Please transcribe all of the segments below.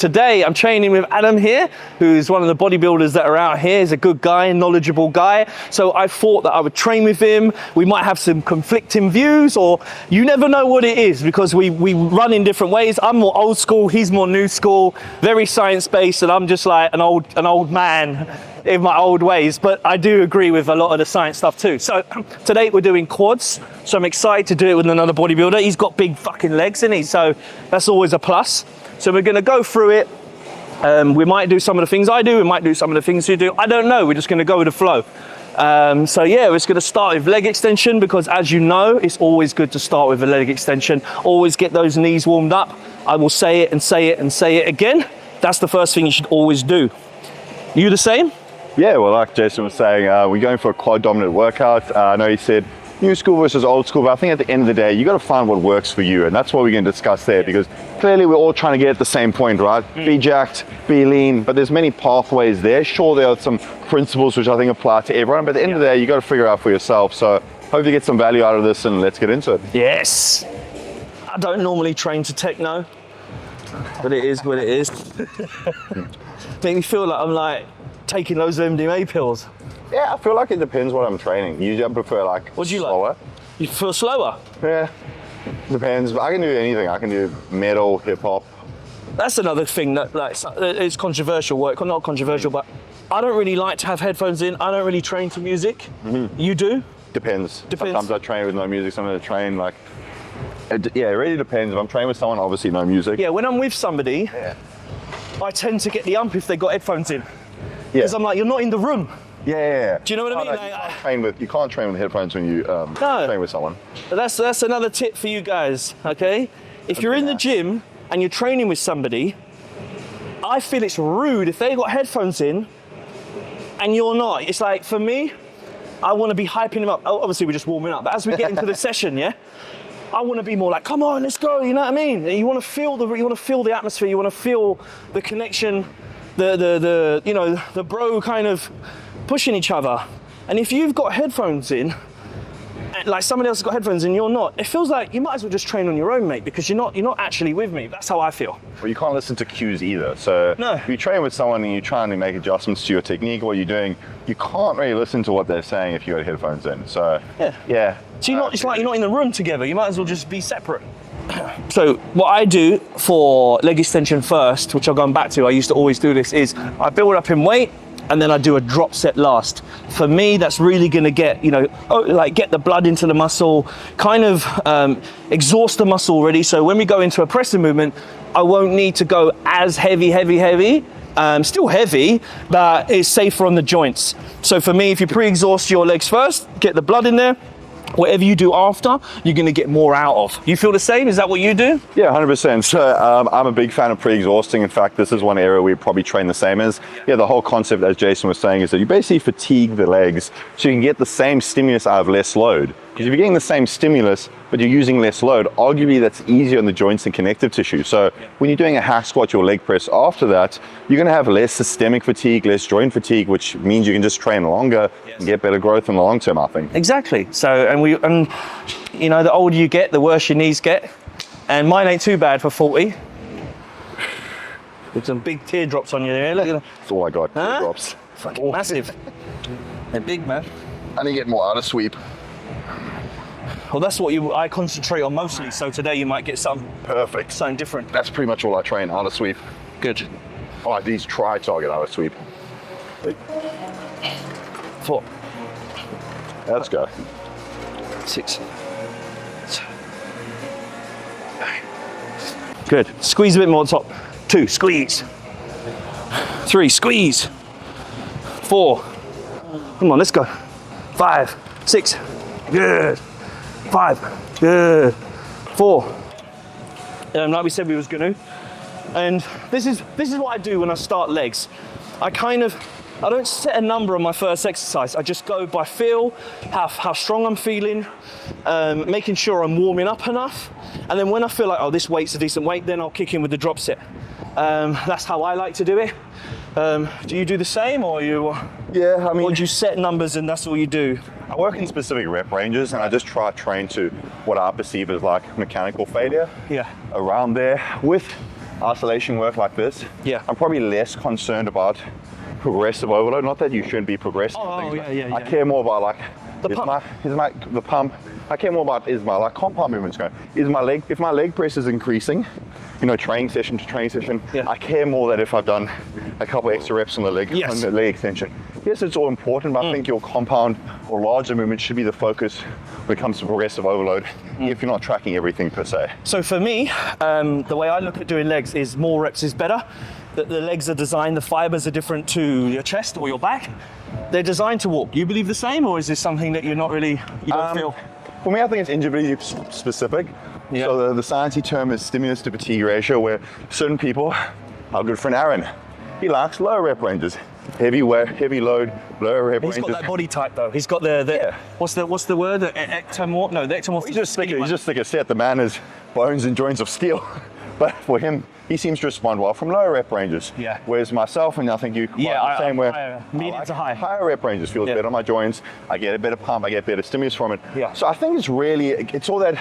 Today I'm training with Adam here, who's one of the bodybuilders that are out here. He's a good guy, knowledgeable guy. So I thought that I would train with him. We might have some conflicting views, or you never know what it is, because we run in different ways. I'm more old school, he's more new school, very science-based, and I'm just like an old man in my old ways, but I do agree with a lot of the science stuff too. So today we're doing quads, so I'm excited to do it with another bodybuilder. He's got big fucking legs, isn't he? So that's always a plus. So we're gonna go through it. We might do some of the things I do, we might do some of the things you do. I don't know, we're just gonna go with the flow. So yeah, we're just gonna start with leg extension, because as you know, it's always good to start with a leg extension. Always get those knees warmed up. I will say it and say it and say it again. That's the first thing you should always do. You the same? Yeah, well, like Jason was saying, we're going for a quad dominant workout. I know he said new school versus old school, but I think at the end of the day, you got to find what works for you, and that's what we're going to discuss there, because clearly we're all trying to get at the same point, right? Be jacked, be lean, but there's many pathways there. Sure, there are some principles which I think apply to everyone, but at the end of the day, you got to figure out for yourself. So hope you get some value out of this, and let's get into it. Yes. I don't normally train to techno, but it is what it is. Make me feel like I'm like taking loads of MDMA pills. Yeah, I feel like it depends what I'm training. Usually I prefer like what do you slower. like? You feel slower? Yeah, depends. I can do anything. I can do metal, hip hop. That's another thing that like it's controversial work, or not controversial, but I don't really like to have headphones in. I don't really train to music. You do? Depends. Sometimes I train with no music, sometimes I train like, yeah, it really depends. If I'm training with someone, obviously no music. Yeah, when I'm with somebody, I tend to get the ump if they got headphones in. Yeah. Because I'm like, you're not in the room. Yeah. Do you know what I mean? No, you can't train with headphones when you train with someone. But that's another tip for you guys, okay? If you're in the gym and you're training with somebody, I feel it's rude if they got headphones in and you're not. It's like, for me, I want to be hyping them up. Obviously, we're just warming up, but as we get into the session, yeah, I want to be more like, come on, let's go. You know what I mean? You want to feel the atmosphere. You want to feel the connection, the you know, the bro kind of pushing each other. And if you've got headphones in, and like somebody else has got headphones and you're not, it feels like you might as well just train on your own, mate, because you're not actually with me. That's how I feel. Well, you can't listen to cues either. So if you train with someone and you're trying to make adjustments to your technique, what you're doing, you can't really listen to what they're saying if you got headphones in. So yeah. So it's like you're not in the room together. You might as well just be separate. So what I do for leg extension first, which I'll go back to, I used to always do this, is I build up in weight and then I do a drop set last. For me, that's really gonna get, you know, get the blood into the muscle, kind of exhaust the muscle already. So when we go into a pressing movement, I won't need to go as heavy. Still heavy, but it's safer on the joints. So for me, if you pre-exhaust your legs first, get the blood in there, whatever you do after, you're going to get more out of. You feel the same? Is that what you do? Yeah, 100%. So I'm a big fan of pre-exhausting. In fact, this is one area we probably train the same as. Yeah, the whole concept, as Jason was saying, is that you basically fatigue the legs so you can get the same stimulus out of less load. Because if you're getting the same stimulus, but you're using less load, arguably that's easier on the joints and connective tissue. So when you're doing a hack squat, your leg press after that, you're gonna have less systemic fatigue, less joint fatigue, which means you can just train longer and get better growth in the long term, I think. Exactly. So, and you know, the older you get, the worse your knees get. And mine ain't too bad for 40. With some big teardrops on you there, look at them. That's all I got, teardrops. Fucking massive. They're big, man. I need to get more out of sweep. Well, that's what I concentrate on mostly. So today you might get something perfect, something different. That's pretty much all I train, out of sweep. Good. I like these tri-target out of sweep. 4. Let's go. 6. Good. Squeeze a bit more top. 2. Squeeze. 3. Squeeze. 4. Come on, let's go. 5. 6. Good. 5. Good. 4. Like we said we was gonna. And this is what I do when I start legs. I don't set a number on my first exercise. I just go by feel, how strong I'm feeling, making sure I'm warming up enough. And then when I feel like, oh, this weight's a decent weight, then I'll kick in with the drop set. That's how I like to do it. Do you do the same, or you? Yeah, I mean, or do you set numbers and that's all you do? I work in specific rep ranges, and I just try to train to what I perceive as like mechanical failure. Yeah. Around there, with isolation work like this, Yeah. I'm probably less concerned about progressive overload. Not that you shouldn't be progressive. Oh, things, yeah. I care more about like The pump. the pump. I care more about is my like compound movements going. Is my leg, if my leg press is increasing, you know, training session to training session, Yeah. I care more that if I've done a couple extra reps on the leg, Yes. on the leg extension. Yes, it's all important, but I think your compound or larger movement should be the focus when it comes to progressive overload, if you're not tracking everything per se. So for me, the way I look at doing legs is more reps is better. The legs are designed, the fibers are different to your chest or your back. They're designed to walk. You believe the same, or is this something that you're not really, you don't feel? For me, I think it's individually specific. Yeah. So the sciencey term is stimulus to fatigue ratio, where certain people, our good friend Aaron, he likes low rep ranges. Heavy weight, heavy load, low rep He's ranges. got that body type though. He's got the Yeah. what's the word? The ectomorph? No, the ectomorph. He's just thick as set. The man has bones and joints of steel. But for him, he seems to respond well from lower rep ranges. Yeah. Whereas myself, and I think you quite the same where medium to high. higher rep ranges feels better on my joints. I get a better pump. I get better stimulus from it. Yeah. So I think it's all that,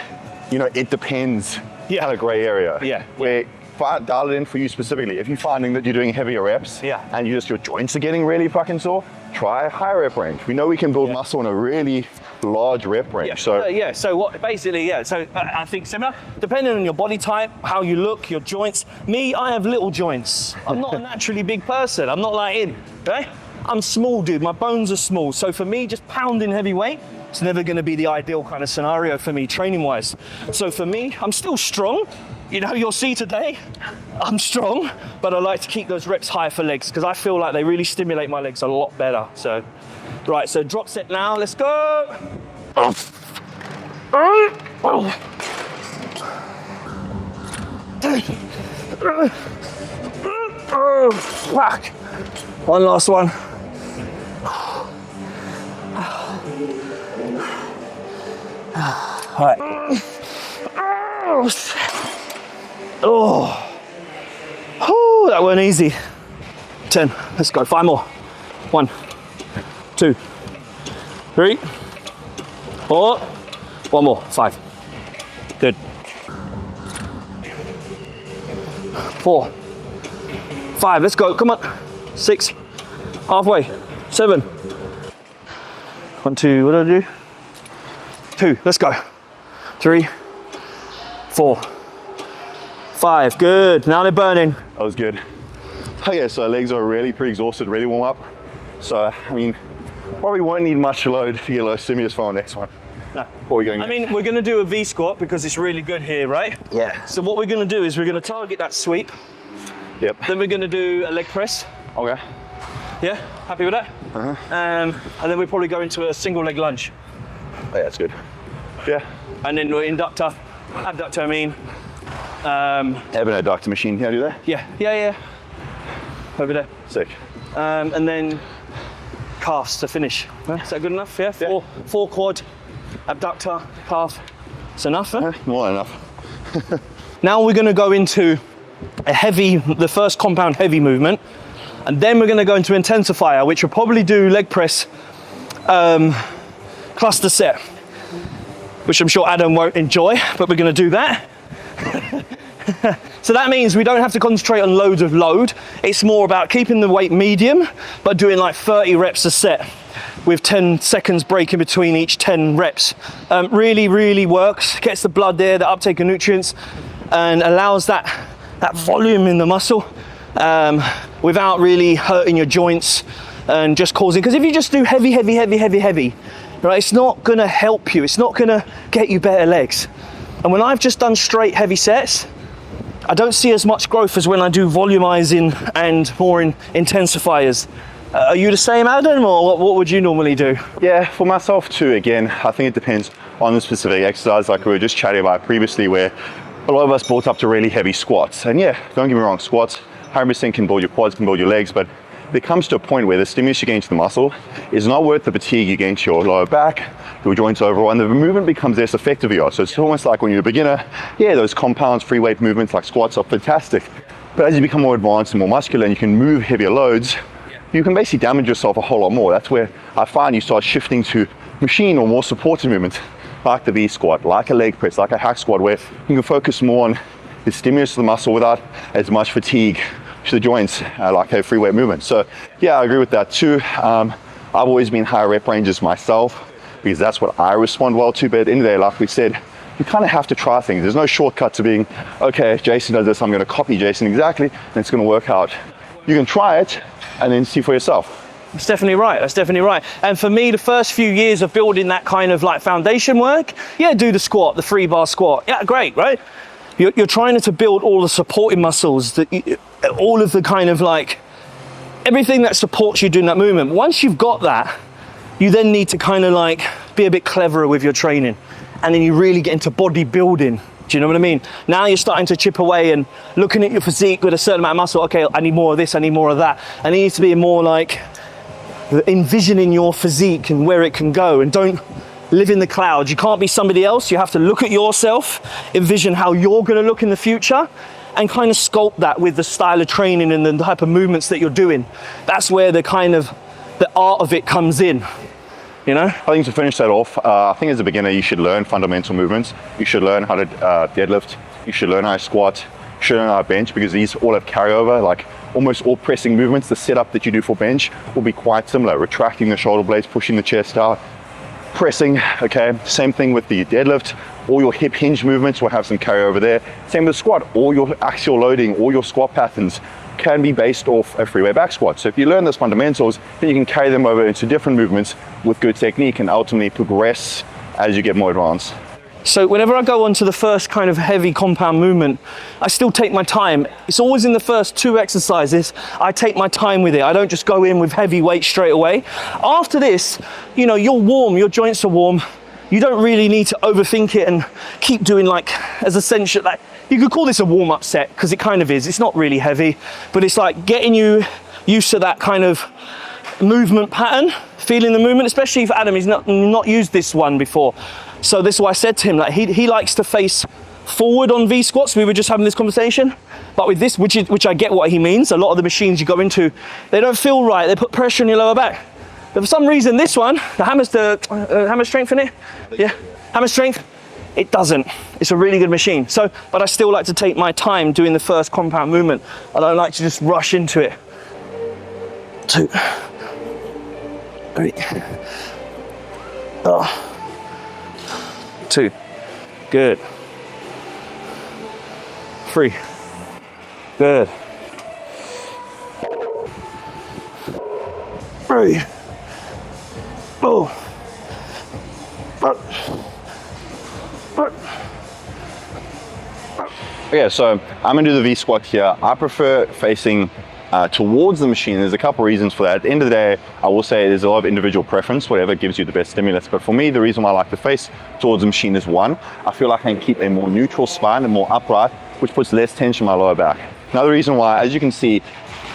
you know, it depends. Yeah. Kind of grey area. Yeah. Where if I dial it in for you specifically, if you're finding that you're doing heavier reps, Yeah. and your joints are getting really fucking sore, try a higher rep range. We know we can build muscle in a really large rep range. Yeah. So So what basically, yeah. So I think similar, depending on your body type, how you look, your joints. Me, I have little joints. I'm not a naturally big person. I'm not like in, right? I'm small, dude. My bones are small. So for me, just pounding heavy weight, it's never going to be the ideal kind of scenario for me training wise. So for me, I'm still strong. You know, you'll see today, I'm strong, but I like to keep those reps high for legs because I feel like they really stimulate my legs a lot better. So, right, so drop set now, let's go. Fuck. One last one. All right. Oh, that weren't easy. 10, let's go, 5 more. 1, 2, 3, 4, 1 more, 5. Good. 4, 5, let's go, come on. 6, halfway, 7. 1, 2, what did I do? 2, let's go. 3, 4, 5, good, now they're burning. that was good. Okay, so legs are really pretty exhausted, really warm up. So, I mean, probably won't need much load to get a low stimulus for our next one. No. What are we going I mean, we're gonna do a V squat because it's really good here, right? Yeah. So what we're gonna do is we're gonna target that sweep, Yep. then we're gonna do a leg press. Okay. Yeah, happy with that? And then we probably go into a single leg lunge. Oh, yeah, that's good. Yeah. And then we're abductor, I mean. Have an adductor machine. Can I do that? Yeah. Over there. Sick. And then calves to finish. Is that good enough? Yeah, four quad, abductor, calf. It's enough, huh? More than enough. Now we're gonna go into the first compound heavy movement, and then we're gonna go into intensifier, which will probably do leg press cluster set, which I'm sure Adam won't enjoy, but we're gonna do that. So that means we don't have to concentrate on loads of load. It's more about keeping the weight medium, but doing like 30 reps a set with 10 seconds break in between each 10 reps. Really works, gets the blood there, the uptake of nutrients, and allows that volume in the muscle without really hurting your joints and just causing, because if you just do heavy, right, it's not gonna help you. It's not gonna get you better legs. And when I've just done straight heavy sets, I don't see as much growth as when I do volumizing and more intensifiers. Are you the same, Adam, or what would you normally do? Yeah, for myself too, again, I think it depends on the specific exercise, like we were just chatting about previously, where a lot of us built up to really heavy squats. And yeah, don't get me wrong, squats 100% can build your quads, can build your legs, but it comes to a point where the stimulus you gain to the muscle is not worth the fatigue you gain to your lower back, your joints overall, and the movement becomes less effective you are. So it's almost like when you're a beginner, yeah, those compounds, free weight movements like squats are fantastic. But as you become more advanced and more muscular and you can move heavier loads, you can basically damage yourself a whole lot more. That's where I find you start shifting to machine or more supported movements, like the V squat, like a leg press, like a hack squat, where you can focus more on the stimulus to the muscle without as much fatigue to the joints, like a free weight movement. So yeah, I agree with that too. I've always been higher rep ranges myself because that's what I respond well to. But at the end of the day, like we said, you kind of have to try things. There's no shortcut to being, okay, if Jason does this, I'm going to copy Jason exactly, and it's going to work out. You can try it and then see for yourself. That's definitely right. That's definitely right. And for me, the first few years of building that kind of like foundation work, yeah, do the squat, the 3-bar squat. Yeah, great, right? You're trying to build all the supporting muscles, all of the kind of like, everything that supports you doing that movement. Once you've got that, you then need to kind of like be a bit cleverer with your training. And then you really get into bodybuilding. Do you know what I mean? Now you're starting to chip away and looking at your physique with a certain amount of muscle. Okay, I need more of this, I need more of that. And it needs to be more like envisioning your physique and where it can go, and don't live in the clouds. You can't be somebody else. You have to look at yourself, envision how you're going to look in the future, and kind of sculpt that with the style of training and the type of movements that you're doing. That's where the kind of the art of it comes in, you know? I think to finish that off, I think as a beginner you should learn fundamental movements. You should learn how to deadlift. You should learn how to squat. You should learn how to bench, because these all have carryover. Like almost all pressing movements, the setup that you do for bench will be quite similar. Retracting the shoulder blades, pushing the chest out, pressing, okay? Same thing with the deadlift. All your hip hinge movements will have some carryover there. Same with the squat. All your axial loading, all your squat patterns can be based off a free weight back squat. So if you learn those fundamentals, then you can carry them over into different movements with good technique and ultimately progress as you get more advanced. So whenever I go on to the first kind of heavy compound movement, I still take my time. It's always in the first 2 exercises, I take my time with it. I don't just go in with heavy weight straight away. After this, you know, you're warm, your joints are warm. You don't really need to overthink it and keep doing like as essential, like you could call this a warm-up set, because it kind of is. It's not really heavy, but it's like getting you used to that kind of movement pattern, feeling the movement, especially for Adam. He's not used this one before. So this is what I said to him, like he likes to face forward on V squats. We were just having this conversation, but with this, which I get what he means. A lot of the machines you go into, they don't feel right. They put pressure on your lower back. But for some reason, this one, the hammer strength in it, yeah, hammer strength, it doesn't. It's a really good machine. So, but I still like to take my time doing the first compound movement. I don't like to just rush into it. 2, 3, 2, good. 3, good. 3, oh. Okay, so I'm gonna do the V squat here. I prefer facing towards the machine. There's a couple reasons for that. At the end of the day, I will say there's a lot of individual preference, whatever gives you the best stimulus. But for me, the reason why I like to face towards the machine is, one, I feel like I can keep a more neutral spine and more upright, which puts less tension on my lower back. Another reason why, as you can see,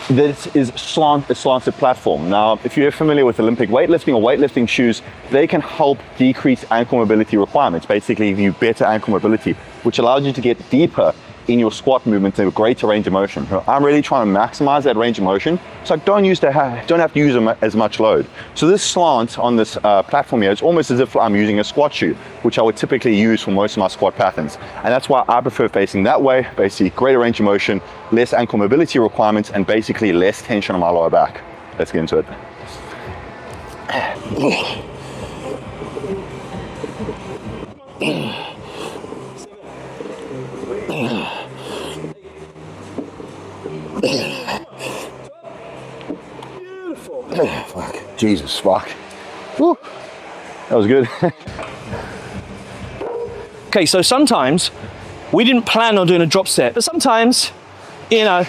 this is a slanted platform. Now, if you're familiar with Olympic weightlifting or weightlifting shoes, they can help decrease ankle mobility requirements, basically giving you better ankle mobility, which allows you to get deeper in your squat movement to a greater range of motion. I'm really trying to maximize that range of motion, so I don't have to use as much load. So this slant on this platform here, it's almost as if I'm using a squat shoe, which I would typically use for most of my squat patterns. And that's why I prefer facing that way, basically greater range of motion, less ankle mobility requirements, and basically less tension on my lower back. Let's get into it. Fuck. Jesus, fuck. Woo. That was good. Okay, so sometimes we didn't plan on doing a drop set, but sometimes, you know,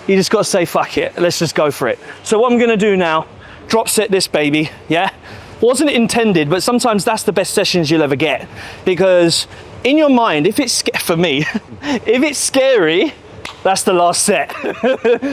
you just got to say, fuck it, let's just go for it. So what I'm going to do now, drop set this baby, yeah? Wasn't intended, but sometimes that's the best sessions you'll ever get, because in your mind, if it's, for me, if it's scary, that's the last set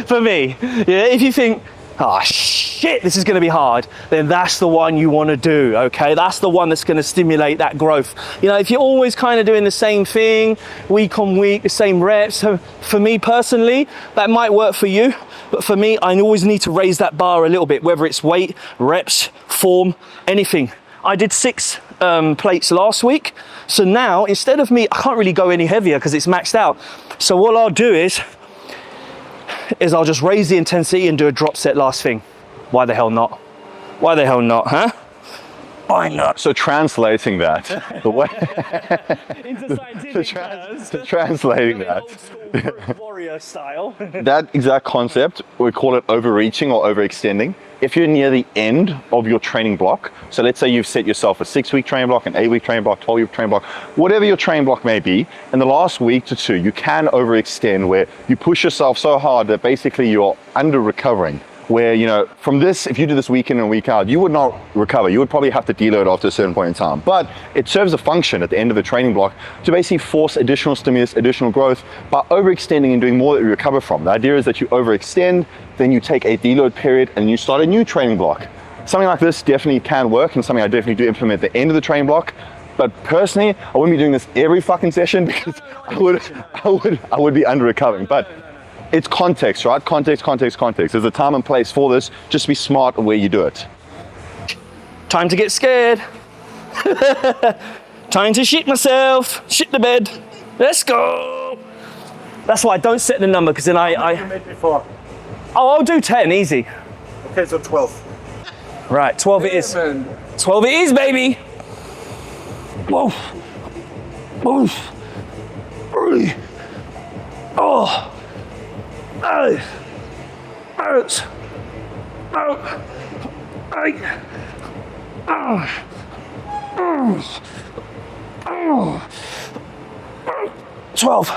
for me. Yeah, if you think, oh shit, this is going to be hard, then that's the one you want to do, okay? That's the one that's going to stimulate that growth. You know, if you're always kind of doing the same thing week on week, the same reps, so for me personally, that might work for you, but for me, I always need to raise that bar a little bit, whether it's weight, reps, form, anything. I did 6 plates last week, so now instead of me, I can't really go any heavier because it's maxed out. So what I'll do is I'll just raise the intensity and do a drop set last thing. Why the hell not? Why the hell not, huh? Why not? So translating that, the way Into scientific terms. translating that, Old school warrior style. that exact concept, we call it overreaching or overextending. If you're near the end of your training block, so let's say you've set yourself a 6-week training block, an 8-week training block, 12-week training block, whatever your training block may be, in the last week to two, you can overextend where you push yourself so hard that basically you're under recovering. Where, you know, from this, if you do this week in and week out, you would not recover. You would probably have to deload after a certain point in time. But it serves a function at the end of the training block to basically force additional stimulus, additional growth by overextending and doing more that you recover from. The idea is that you overextend, then you take a deload period and you start a new training block. Something like this definitely can work and something I definitely do implement at the end of the training block. But personally, I wouldn't be doing this every fucking session because I would be under recovering. But it's context, right? Context. There's a time and place for this. Just be smart where you do it. Time to get scared. Time to shit myself. Shit the bed. Let's go. That's why I don't set the number because then You made before. Oh, I'll do 10, easy. Okay, so 12. Right, 12 it is. Man. 12 it is, baby. Whoa. Whoa. Oh. Oh, out, out, out, 12.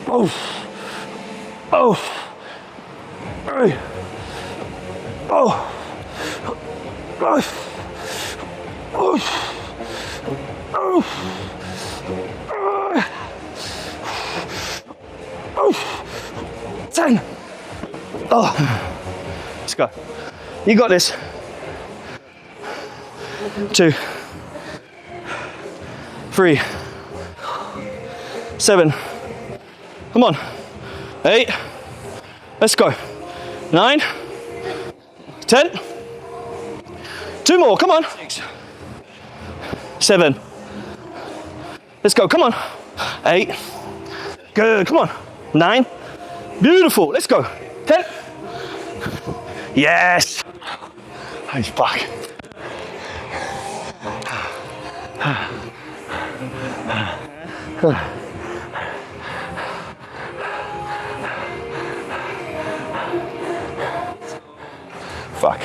Oh, oh, oh, oh, 10. Oh, let's go. You got this. 2, 3, 7. Come on. 8. Let's go. 9, 10. 2 more. Come on. 6, 7. Let's go. Come on. 8. Good. Come on. 9. Beautiful. Let's go. 10. Yes. Nice fuck. Fuck.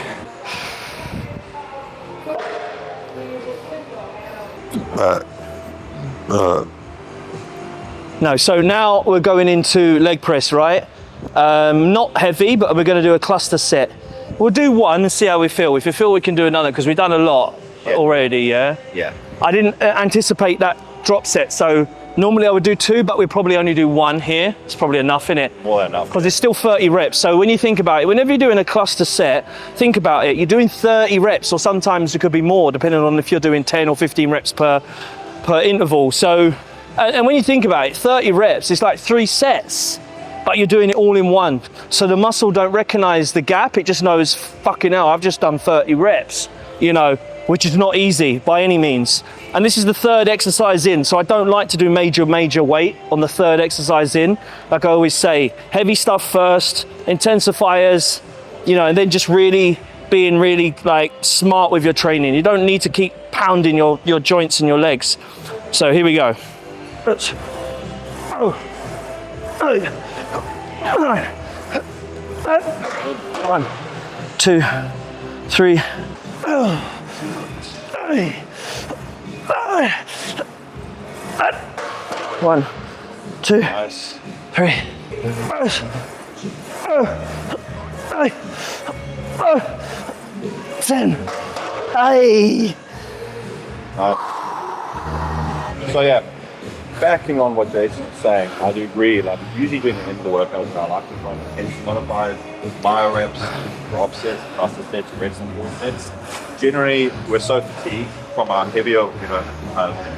No, so now we're going into leg press, right? Not heavy, but we're going to do a cluster set. We'll do one and see how we feel. If you feel we can do another, because we've done a lot already, yeah? Yeah. I didn't anticipate that drop set, so normally I would do 2, but we probably only do 1 here. It's probably enough, innit? More than enough. Because it's still 30 reps. So when you think about it, whenever you're doing a cluster set, think about it. You're doing 30 reps, or sometimes it could be more, depending on if you're doing 10 or 15 reps per interval. So, and when you think about it, 30 reps, it's like 3 sets, but you're doing it all in one. So the muscle don't recognize the gap. It just knows, fucking hell, I've just done 30 reps, you know, which is not easy by any means. And this is the 3rd exercise in, so I don't like to do major weight on the 3rd exercise in. Like I always say, heavy stuff first, intensifiers, you know, and then just really being really like smart with your training. You don't need to keep pounding your joints and your legs. So here we go. 1, 2, 3. 1, 2, Nice. 3. 10. Hey. So yeah, backing on what Jason's saying, I do agree. Like usually doing the end of the workout, I like to run intense modifiers, bio reps, drop sets, cluster sets, reps and pull sets. Generally, we're so fatigued from our heavier,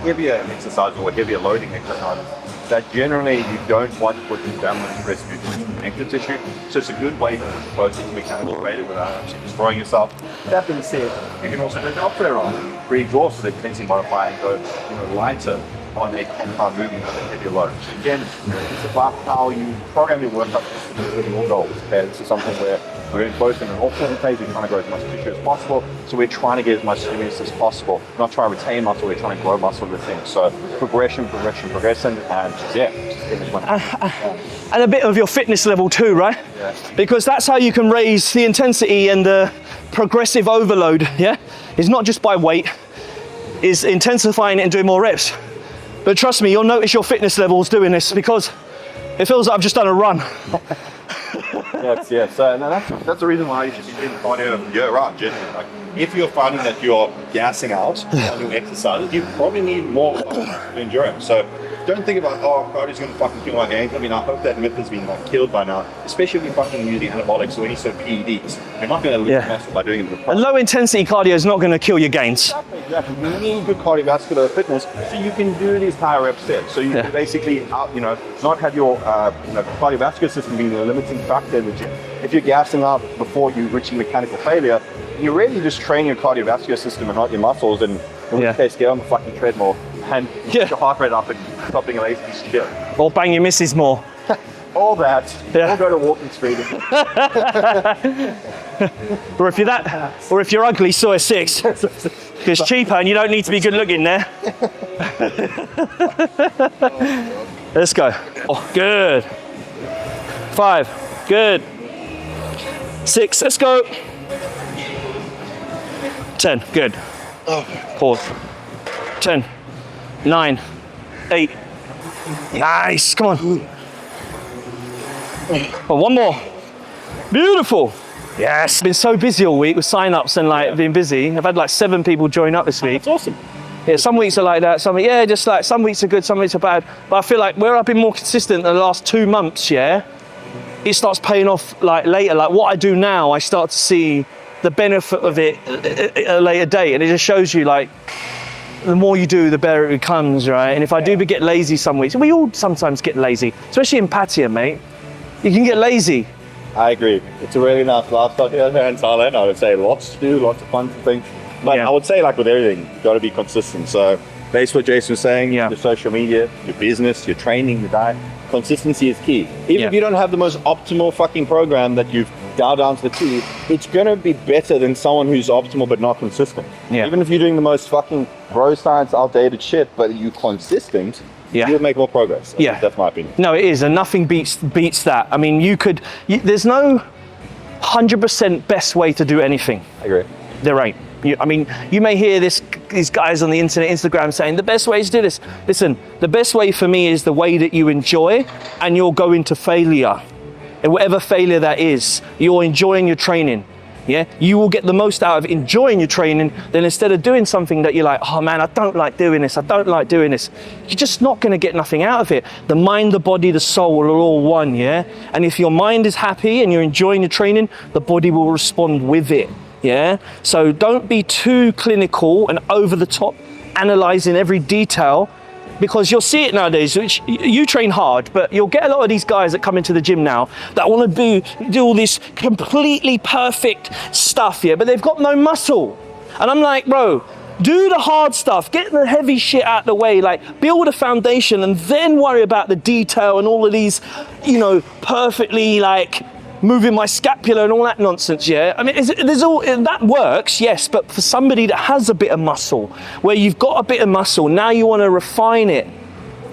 heavier exercises or heavier loading exercises that generally you don't want to put that much stress into the connective tissue. So it's a good way to approach it mechanical failure without actually destroying yourself. That being said, you can also do the opposite on pre-exhaust with a cleansing modifier and go lighter on a 10-pound movement with a heavier load. Again, it's about how you program your workout with your goals. Okay, this is something where we're both in an off-season phase. We're trying to grow as much tissue as possible, so we're trying to get as much stimulus as possible. We're not trying to retain muscle, we're trying to grow muscle with things. So progression, and just get as much. And a bit of your fitness level too, right? Yeah. Because that's how you can raise the intensity and the progressive overload, yeah? It's not just by weight, it's intensifying it and doing more reps. But trust me, you'll notice your fitness levels doing this because it feels like I've just done a run. Yes. So that's the reason why you should be doing cardio year-round, generally. Like, if you're finding that you're gassing out on your exercises, you probably need more endurance. So don't think about, cardio's going to fucking kill my gains. I mean, I hope that myth has been killed by now, especially if you're fucking using anabolics or any sort of PEDs. You're not going to lose muscle by doing it with And low intensity cardio is not going to kill your gains. Exactly. You need good cardiovascular fitness so you can do these higher rep sets. So you can basically, not have your cardiovascular system being the limiting factor in the gym. If you're gassing out before you're reaching mechanical failure, you're really just training your cardiovascular system and not your muscles. And in which case, get on the fucking treadmill and get your heart rate up and stop being a lazy piece of shit. Or bang your missus more. All that. Or go to walking speed. Or if you're ugly, soy 6. Because it's cheaper and you don't need to be good looking there. Let's go. Oh, good. 5, good. 6, let's go. 10, good. Pause. 10, 9, 8. Nice, come on. Oh, one more. Beautiful. Yes. Been so busy all week with sign-ups and being busy. I've had 7 people join up this week. That's awesome. Yeah, some weeks are like that. Some weeks are good, some weeks are bad. But I feel like where I've been more consistent in the last 2 months, it starts paying off later. Like what I do now, I start to see the benefit of it at a later date. And it just shows you the more you do, the better it becomes, right? And if I do get lazy some weeks, we all sometimes get lazy, especially in Pattaya, mate. You can get lazy. I agree. It's a really nice lifestyle here in Thailand. I would say lots to do, lots of fun things. But I would say with everything, you've got to be consistent. So based on what Jason was saying, your social media, your business, your training, your diet, consistency is key. Even if you don't have the most optimal fucking program that you've dialed down to the T, it's going to be better than someone who's optimal but not consistent. Even if you're doing the most fucking bro science outdated shit, but you're consistent, you'll make more progress. That's my opinion. No, it is, and nothing beats that. I mean, there's no 100% best way to do anything. I agree. There ain't. You may hear these guys on the internet, Instagram saying the best way is to do this. Listen, the best way for me is the way that you enjoy, and you'll go into failure. And whatever failure that is, you're enjoying your training. You will get the most out of enjoying your training than instead of doing something that you're like, oh man, I don't like doing this. You're just not going to get nothing out of it. The mind, the body, the soul are all one, And if your mind is happy and you're enjoying your training, the body will respond with it, So don't be too clinical and over the top, analyzing every detail, because you'll see it nowadays, which you train hard, but you'll get a lot of these guys that come into the gym now that want to do all this completely perfect stuff, but they've got no muscle. And I'm like, bro, do the hard stuff, get the heavy shit out of the way, build a foundation and then worry about the detail and all of these, perfectly moving my scapula and all that nonsense, I mean, that works, yes, but for somebody that has a bit of muscle, where you've got a bit of muscle, now you want to refine it,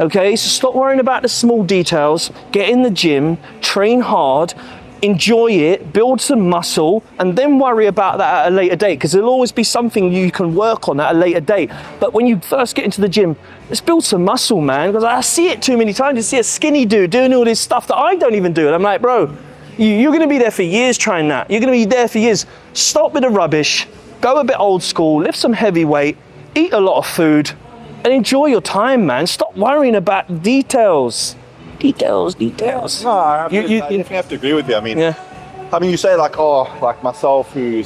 okay? So stop worrying about the small details, get in the gym, train hard, enjoy it, build some muscle, and then worry about that at a later date, because there'll always be something you can work on at a later date. But when you first get into the gym, let's build some muscle, man, because I see it too many times. You see a skinny dude doing all this stuff that I don't even do, and I'm like, bro, you're going to be there for years trying that. You're going to be there for years. Stop with the rubbish, go a bit old school, lift some heavy weight, eat a lot of food, and enjoy your time, man. Stop worrying about details. Details. No, I definitely have to agree with you. I mean, you say myself, I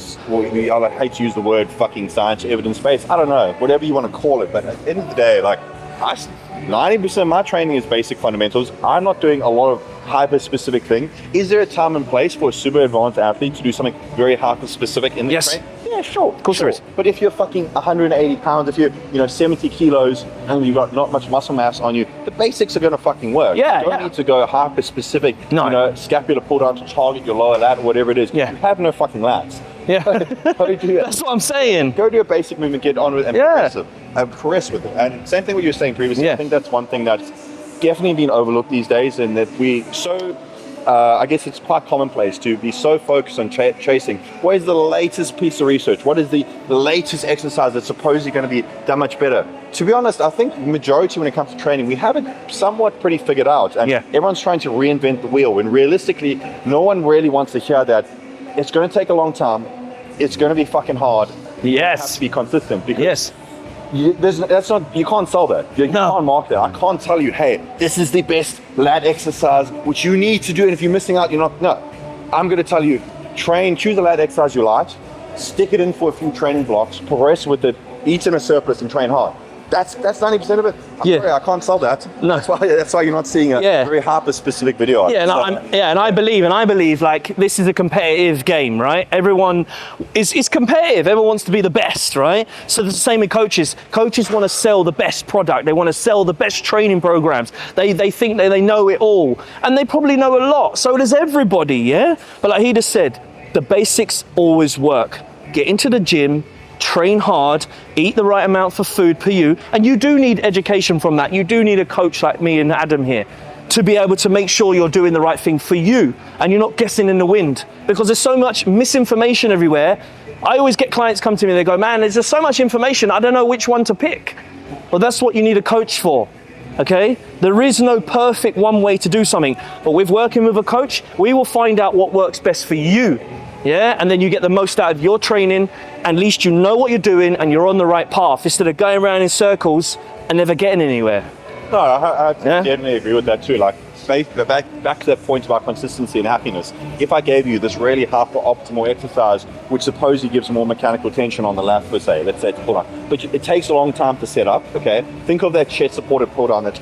hate to use the word fucking science, evidence-based. I don't know, whatever you want to call it. But at the end of the day, 90% of my training is basic fundamentals. I'm not doing a lot of hyper-specific things. Is there a time and place for a super advanced athlete to do something very hyper-specific in the Yes. training? Yeah, sure. Of course there is. But if you're fucking 180 pounds, if you're 70 kilos and you've got not much muscle mass on you, the basics are going to fucking work. Yeah, You don't need to go hyper-specific, No. scapular pull down to target your lower lat or whatever it is. Yeah. You have no fucking lats. Yeah. Go do That's what I'm saying. Go do a basic movement, get on with it, and progress with it. And same thing what you were saying previously. Yeah. I think that's one thing that's definitely been overlooked these days, and that I guess it's quite commonplace to be so focused on chasing. What is the latest piece of research? What is the latest exercise that's supposedly going to be that much better? To be honest, I think the majority when it comes to training, we have it somewhat pretty figured out. And everyone's trying to reinvent the wheel. When realistically, no one really wants to hear that it's going to take a long time. It's going to be fucking hard. You have to be consistent. Because you can't sell that. You can't market that. I can't tell you, hey, this is the best lat exercise, which you need to do. And if you're missing out, you're not. No, I'm going to tell you, choose a lat exercise you like, stick it in for a few training blocks, progress with it, eat in a surplus and train hard. That's 90% of it. I'm sorry, I can't sell that. No. That's why you're not seeing a very hyper-specific video. And I believe like this is a competitive game, right? Everyone is competitive. Everyone wants to be the best, right? So the same with coaches. Coaches want to sell the best product. They want to sell the best training programs. They think they know it all, and they probably know a lot. So does everybody, yeah? But like he just said, the basics always work. Get into the gym, train hard, eat the right amount for food per you, and you do need education from that. You do need a coach like me and Adam here to be able to make sure you're doing the right thing for you and you're not guessing in the wind, because there's so much misinformation everywhere. I always get clients come to me and they go, man, there's just so much information, I don't know which one to pick. Well, that's what you need a coach for. Okay, there is no perfect one way to do something, but with working with a coach, we will find out what works best for you. Yeah, and then you get the most out of your training, and at least you know what you're doing and you're on the right path instead of going around in circles and never getting anywhere. No, I definitely agree with that too. Like, back to that point about consistency and happiness. If I gave you this really hyper-optimal exercise, which supposedly gives more mechanical tension on the lat per se, let's say it's pull down, but it takes a long time to set up, okay? Think of that chest-supported pull down that's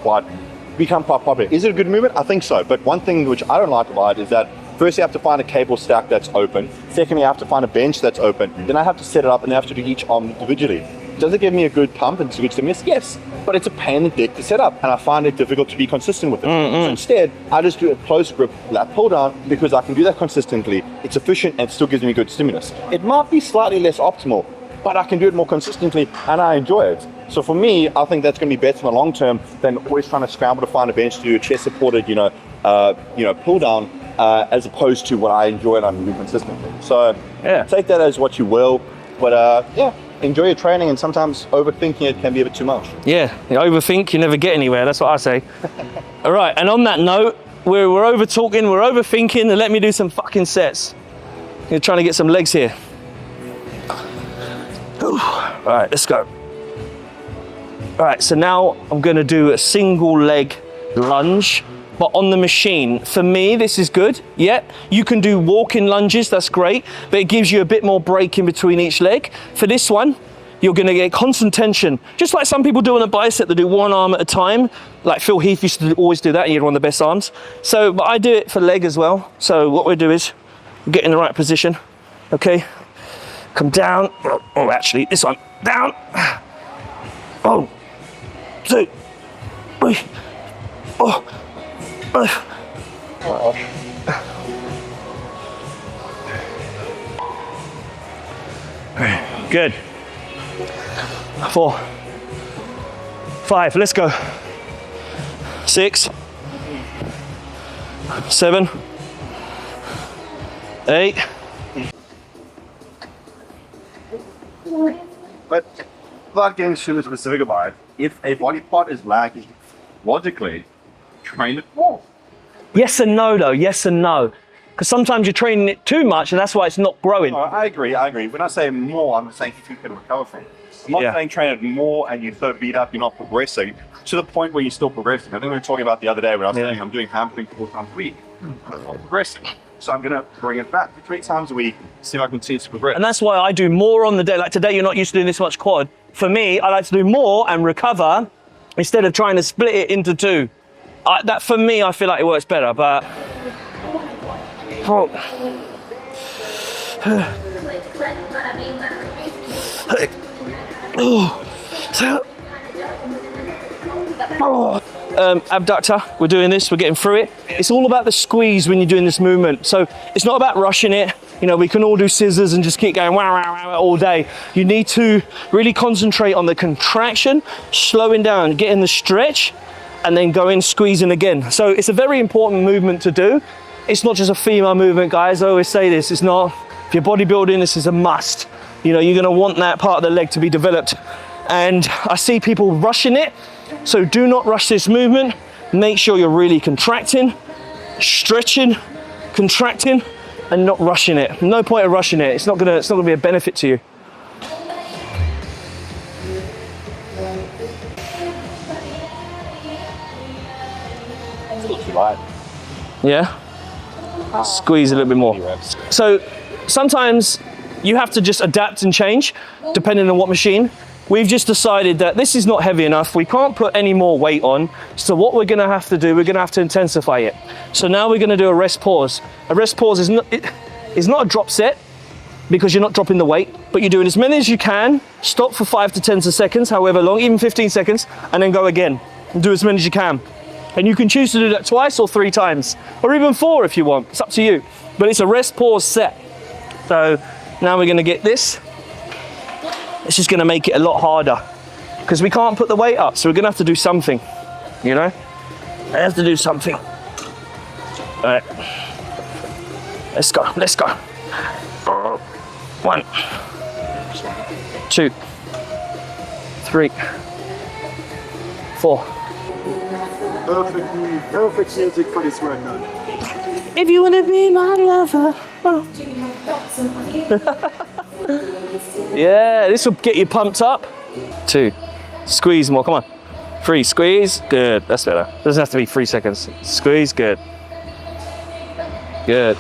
become quite popular. Is it a good movement? I think so. But one thing which I don't like about it is that first you have to find a cable stack that's open. Secondly, I have to find a bench that's open. Then I have to set it up and I have to do each arm individually. Does it give me a good pump and it's a good stimulus? Yes, but it's a pain in the dick to set up, and I find it difficult to be consistent with it. So instead, I just do a close grip lat pull down because I can do that consistently. It's efficient and it still gives me good stimulus. It might be slightly less optimal, but I can do it more consistently and I enjoy it. So for me, I think that's going to be better in the long term than always trying to scramble to find a bench to do a chest supported, pull down, as opposed to what I enjoy and I can do consistently. So take that as what you will, but enjoy your training, and sometimes overthinking it can be a bit too much. Yeah, you overthink, you never get anywhere. That's what I say. All right, and on that note, we're over talking, we're overthinking, and let me do some fucking sets. You're trying to get some legs here. All right, let's go. All right, so now I'm going to do a single leg lunge, but on the machine. For me, this is good. Yeah, you can do walking lunges, that's great, but it gives you a bit more break in between each leg. For this one, you're gonna get constant tension, just like some people do on a bicep. They do one arm at a time. Like Phil Heath used to always do that, and he had one of the best arms. So, but I do it for leg as well. So what we do is get in the right position, okay? Come down, oh, actually, this one, down. 1, 2, 3, 4, 5. Good. 4, 5, let's go. 6, 7, 8. But without getting super specific about it, if a body part is lacking, logically, train it more. Yes and no though, yes and no. Because sometimes you're training it too much and that's why it's not growing. No, I agree. When I say more, I'm saying if you can recover from it. I'm not saying train it more and you're so beat up, you're not progressing to the point where you're still progressing. I think we were talking about the other day when I was saying I'm doing hamstring 4 times a week. I'm not progressing. So I'm going to bring it back 3 times a week, see if I can continue to progress. And that's why I do more on the day. Like today, you're not used to doing this much quad. For me, I like to do more and recover instead of trying to split it into two. That for me, I feel like it works better, but oh. Abductor, we're doing this, we're getting through it. It's all about the squeeze when you're doing this movement. So it's not about rushing it. You know, we can all do scissors and just keep going wow, wow, wow, all day. You need to really concentrate on the contraction, slowing down, getting the stretch, and then going squeezing again. So it's a very important movement to do. It's not just a female movement, guys. I always say this, it's not, if you're bodybuilding, this is a must. You know, you're gonna want that part of the leg to be developed. And I see people rushing it. So do not rush this movement. Make sure you're really contracting, stretching, contracting, and not rushing it. No point of rushing it. It's not gonna be a benefit to you. Yeah? Squeeze a little bit more. So sometimes you have to just adapt and change depending on what machine. We've just decided that this is not heavy enough. We can't put any more weight on. So what we're gonna have to do, we're gonna have to intensify it. So now we're gonna do a rest pause. A rest pause is not a drop set because you're not dropping the weight, but you're doing as many as you can, stop for 5 to 10 seconds, however long, even 15 seconds, and then go again and do as many as you can. And you can choose to do that twice or 3 times, or even 4 if you want, it's up to you. But it's a rest pause set. So now we're gonna get this. It's just gonna make it a lot harder because we can't put the weight up. So we're gonna have to do something, you know? I have to do something. All right, let's go, let's go. 1, 2, 3, 4. Perfect music for this workout. If you wanna be my lover. Oh. Yeah, this will get you pumped up. 2, squeeze more, come on. 3, squeeze, good, that's better. Doesn't have to be 3 seconds. Squeeze, good. Good.